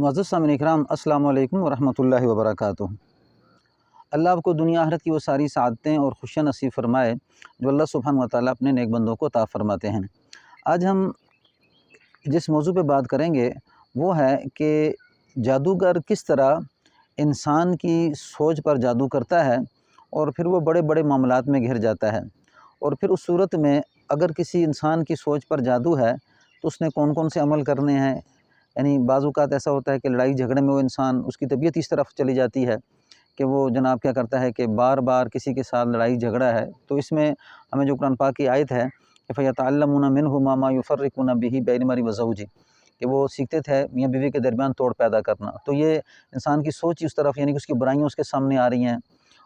मुअज़्ज़ज़ सामिन इकराम, अस्सलामु अलैकुम वरहमतुल्लाहि वबरकातुहू। अल्लाह आपको दुनिया आखिरत की वो सारी सआदतें और खुशियाँ नसीब फ़रमाए जो अल्लाह सुब्हानहू व तआला अपने नेक बंदों को अता फ़रमाते हैं। आज हम जिस मौजू पे बात करेंगे वो है कि जादूगर किस तरह इंसान की सोच पर जादू करता है और फिर वो बड़े बड़े मामलात में घिर जाता है। और फिर उस सूरत में अगर किसी इंसान की सोच पर जादू है तो उसने कौन कौन से अमल करने हैं। यानी बाज़ औक़ात ऐसा होता है कि लड़ाई झगड़े में वो इंसान, उसकी तबीयत इस तरफ चली जाती है कि वो जनाब क्या करता है कि बार बार किसी के साथ लड़ाई झगड़ा है। तो इसमें हमें जो कुरान पाक की आयत है कि फ़यतअल्लमूना मिन्हु मा युफ़र्रिक़ूना बिही बैन मरी व ज़ौजी, कि वो सीखते थे मियाँ बीवी के दरमियान तोड़ पैदा करना। तो ये इंसान की सोच ही उस तरफ, यानी कि उसकी बुराइयाँ उसके सामने आ रही हैं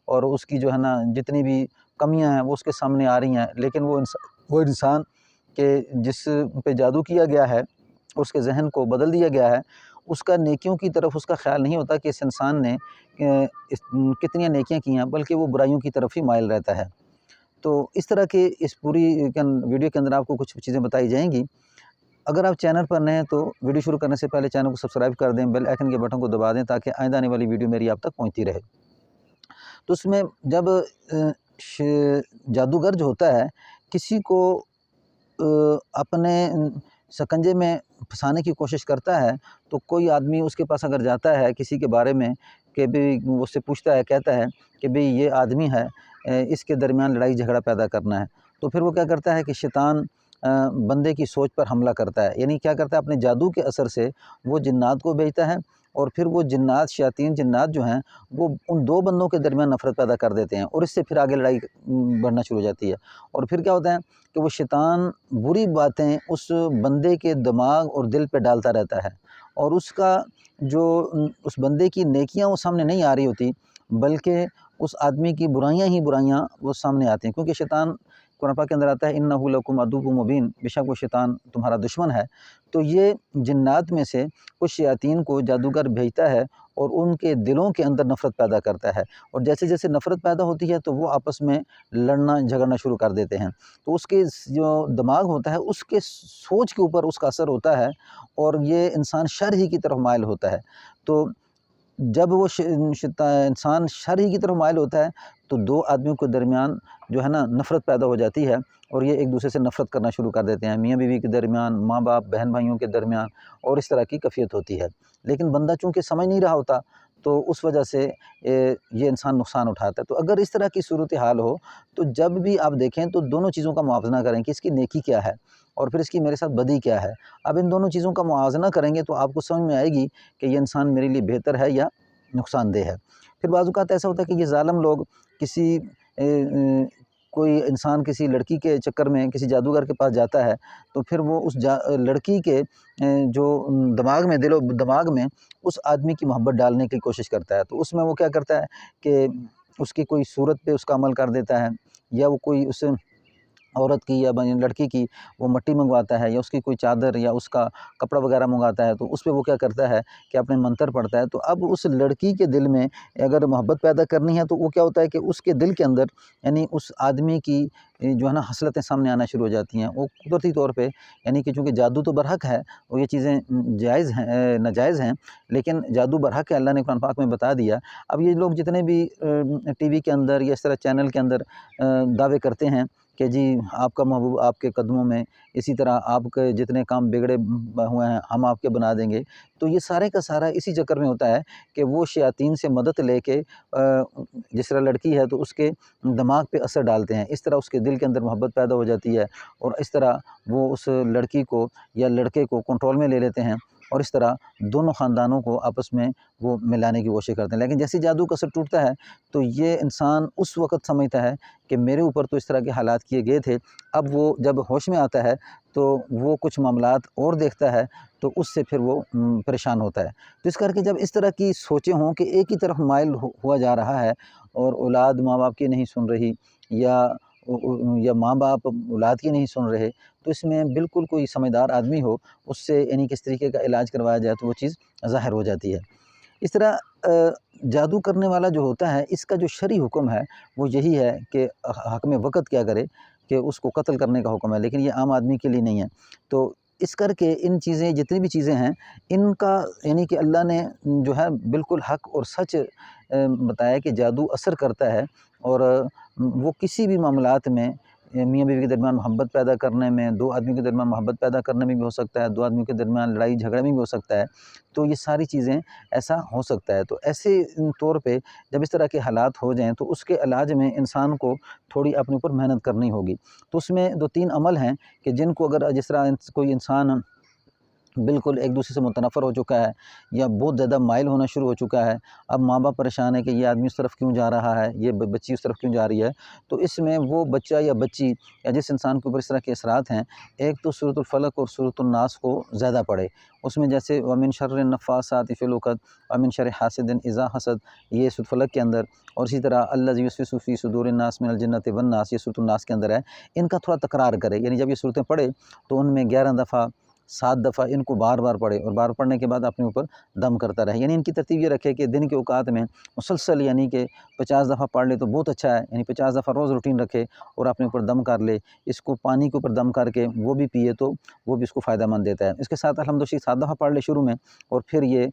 और उसकी जो है ना जितनी भी कमियां हैं वो उसके सामने आ रही हैं, लेकिन वो इंसान के जिस पे जादू किया गया है, उसके जहन को बदल दिया गया है, उसका नेकियों की तरफ उसका ख्याल नहीं होता कि इस इंसान ने कितनी नेकियां की हैं, बल्कि वो बुराइयों की तरफ ही माइल रहता है। तो इस तरह के इस पूरी वीडियो के अंदर आपको कुछ चीज़ें बताई जाएंगी। अगर आप चैनल पर नए हैं तो वीडियो शुरू करने से पहले चैनल को सब्सक्राइब कर दें, बेल आइकन के बटन को दबा दें ताकि आइंदा आने वाली वीडियो मेरी आप तक पहुँचती रहे। तो उसमें जब जादूगर जो होता है किसी को अपने शिकंजे में फंसाने की कोशिश करता है, तो कोई आदमी उसके पास अगर जाता है किसी के बारे में कि भाई उससे पूछता है, कहता है कि भाई ये आदमी है, इसके दरमियान लड़ाई झगड़ा पैदा करना है, तो फिर वो क्या करता है कि शैतान बंदे की सोच पर हमला करता है। यानी क्या करता है, अपने जादू के असर से वो जिन्नात को भेजता है और फिर वो जिन्नात, शयातीन जिन्नात जो हैं वो उन दो बंदों के दरमियान नफ़रत पैदा कर देते हैं और इससे फिर आगे लड़ाई बढ़ना शुरू हो जाती है। और फिर क्या होता है कि वो शैतान बुरी बातें उस बंदे के दिमाग और दिल पे डालता रहता है और उसका जो उस बंदे की नेकियां वो सामने नहीं आ रही होती, बल्कि उस आदमी की बुराइयां ही बुराइयां वो सामने आती हैं। क्योंकि शैतान, कुरान पाक के अंदर आता है, इन्नहु लकुम अदुव्वुम मुबीन, बेशक वो शैतान तुम्हारा दुश्मन है। तो ये जिन्नात में से कुछ शयातीन को जादूगर भेजता है और उनके दिलों के अंदर नफ़रत पैदा करता है, और जैसे जैसे नफ़रत पैदा होती है तो वो आपस में लड़ना झगड़ना शुरू कर देते हैं। तो उसके जो दिमाग होता है उसके सोच के ऊपर उसका असर होता है और ये इंसान शर ही की तरफ माइल होता है। तो जब वो इंसान शर ही की तरफ माइल होता है तो दो आदमियों के दरमियान जो है ना नफ़रत पैदा हो जाती है और ये एक दूसरे से नफ़रत करना शुरू कर देते हैं, मियाँ बीवी के दरमियान, माँ बाप बहन भाइयों के दरमियान, और इस तरह की कफ़ियत होती है। लेकिन बंदा चूँकि समझ नहीं रहा होता तो उस वजह से ये इंसान नुकसान उठाता है। तो अगर इस तरह की सूरत हाल हो तो जब भी आप देखें तो दोनों चीज़ों का मुआवजा करें कि इसकी नेकी क्या है और फिर इसकी मेरे साथ बदी क्या है। अब इन दोनों चीज़ों का मुआवजा करेंगे तो आपको समझ में आएगी कि ये इंसान मेरे लिए बेहतर है या नुकसानदेह है। फिर बाज़ औक़ात ऐसा होता है कि ये ज़ालिम लोग किसी कोई इंसान किसी लड़की के चक्कर में किसी जादूगर के पास जाता है, तो फिर वो उस लड़की के जो दिमाग में, दिलो दिमाग में उस आदमी की मोहब्बत डालने की कोशिश करता है। तो उसमें वो क्या करता है कि उसकी कोई सूरत पे उसका अमल कर देता है, या वो कोई उस औरत की या लड़की की वो मट्टी मंगवाता है, या उसकी कोई चादर या उसका कपड़ा वगैरह मंगाता है, तो उस पे वो क्या करता है कि अपने मंतर पढ़ता है। तो अब उस लड़की के दिल में अगर मोहब्बत पैदा करनी है तो वो क्या होता है कि उसके दिल के अंदर, यानी उस आदमी की जो है ना हसलतें सामने आना शुरू हो जाती हैं। वो कुदरती तौर पे, यानी कि चूँकि जादू तो बरहक है और ये चीज़ें जायज़ हैं, नाजायज़ हैं, लेकिन जादू बरहक है, अल्लाह ने कुरान पाक में बता दिया। अब ये लोग जितने भी टीवी के अंदर या इस तरह चैनल के अंदर दावे करते हैं कि जी आपका महबूब आपके कदमों में, इसी तरह आपके जितने काम बिगड़े हुए हैं हम आपके बना देंगे, तो ये सारे का सारा इसी चक्कर में होता है कि वो शयातीन से मदद लेके जिस तरह लड़की है तो उसके दिमाग पे असर डालते हैं, इस तरह उसके दिल के अंदर मोहब्बत पैदा हो जाती है और इस तरह वो उस लड़की को या लड़के को कंट्रोल में ले लेते हैं और इस तरह दोनों ख़ानदानों को आपस में वो मिलाने की कोशिश करते हैं। लेकिन जैसे जादू का असर टूटता है तो ये इंसान उस वक़्त समझता है कि मेरे ऊपर तो इस तरह के हालात किए गए थे। अब वो जब होश में आता है तो वो कुछ मामलात और देखता है, तो उससे फिर वो परेशान होता है। तो इस करके जब इस तरह की सोचें हों कि एक ही तरफ माइल हुआ जा रहा है और औलाद माँ बाप की नहीं सुन रही, या माँ बाप औलाद की नहीं सुन रहे, तो इसमें बिल्कुल कोई समझदार आदमी हो उससे, यानी किस तरीके का इलाज करवाया जाए तो वो चीज़ ज़ाहिर हो जाती है। इस तरह जादू करने वाला जो होता है इसका जो शरई हुक्म है वो यही है कि हक़ में वक़्त क्या करे कि उसको कत्ल करने का हुक्म है, लेकिन ये आम आदमी के लिए नहीं है। तो اس کر کے ان چیزیں جتنی بھی چیزیں ہیں ان کا یعنی کہ اللہ نے جو ہے بالکل حق اور سچ بتایا کہ جادو اثر کرتا ہے، اور وہ کسی بھی معاملات میں میاں بیوی کے درمیان محبت پیدا کرنے میں، دو آدمیوں کے درمیان محبت پیدا کرنے میں بھی ہو سکتا ہے، دو آدمیوں کے درمیان لڑائی جھگڑے میں بھی ہو سکتا ہے، تو یہ ساری چیزیں ایسا ہو سکتا ہے۔ تو ایسے طور پہ جب اس طرح کے حالات ہو جائیں تو اس کے علاج میں انسان کو تھوڑی اپنے اوپر محنت کرنی ہوگی۔ تو اس میں 2-3 عمل ہیں کہ جن کو اگر جس طرح کوئی انسان بالکل ایک دوسرے سے متنفر ہو چکا ہے یا بہت زیادہ مائل ہونا شروع ہو چکا ہے، اب ماں باپ پریشان ہے کہ یہ آدمی اس طرف کیوں جا رہا ہے، یہ بچی اس طرف کیوں جا رہی ہے، تو اس میں وہ بچہ یا بچی یا جس انسان کے اوپر اس طرح کے اثرات ہیں، ایک تو سورۃ الفلق اور سورۃ الناس کو زیادہ پڑھے۔ اس میں جیسے وَمِن شَرِّ النَّفَّاثَاتِ فِی الْعُقَدِ وَمِن شَرِّ حَاسِدٍ اِذَا حَسَدَ، یہ سورۃ الفلق کے اندر، اور اسی طرح الَّذِی یُوَسْوِسُ فِی صُدُورِ النَّاسِ مِنَ الْجِنَّةِ وَالنَّاسِ، یہ سورۃ الناس کے اندر ہے۔ ان کا تھوڑا تکرار کرے، یعنی جب یہ صورتیں پڑھے تو ان میں 11 دفعہ 7 دفعہ ان کو بار بار پڑھے، اور بار پڑھنے کے بعد اپنے اوپر دم کرتا رہے۔ یعنی ان کی ترتیب یہ رکھے کہ دن کے اوقات میں مسلسل یعنی کہ 50 دفعہ پڑھ لے تو بہت اچھا ہے، یعنی 50 دفعہ روز روٹین رکھے اور اپنے اوپر دم کر لے۔ اس کو پانی کے اوپر دم کر کے وہ بھی پیے تو وہ بھی اس کو فائدہ مند دیتا ہے۔ اس کے ساتھ الحمد للہ 7 دفعہ پڑھ لے شروع میں، اور پھر یہ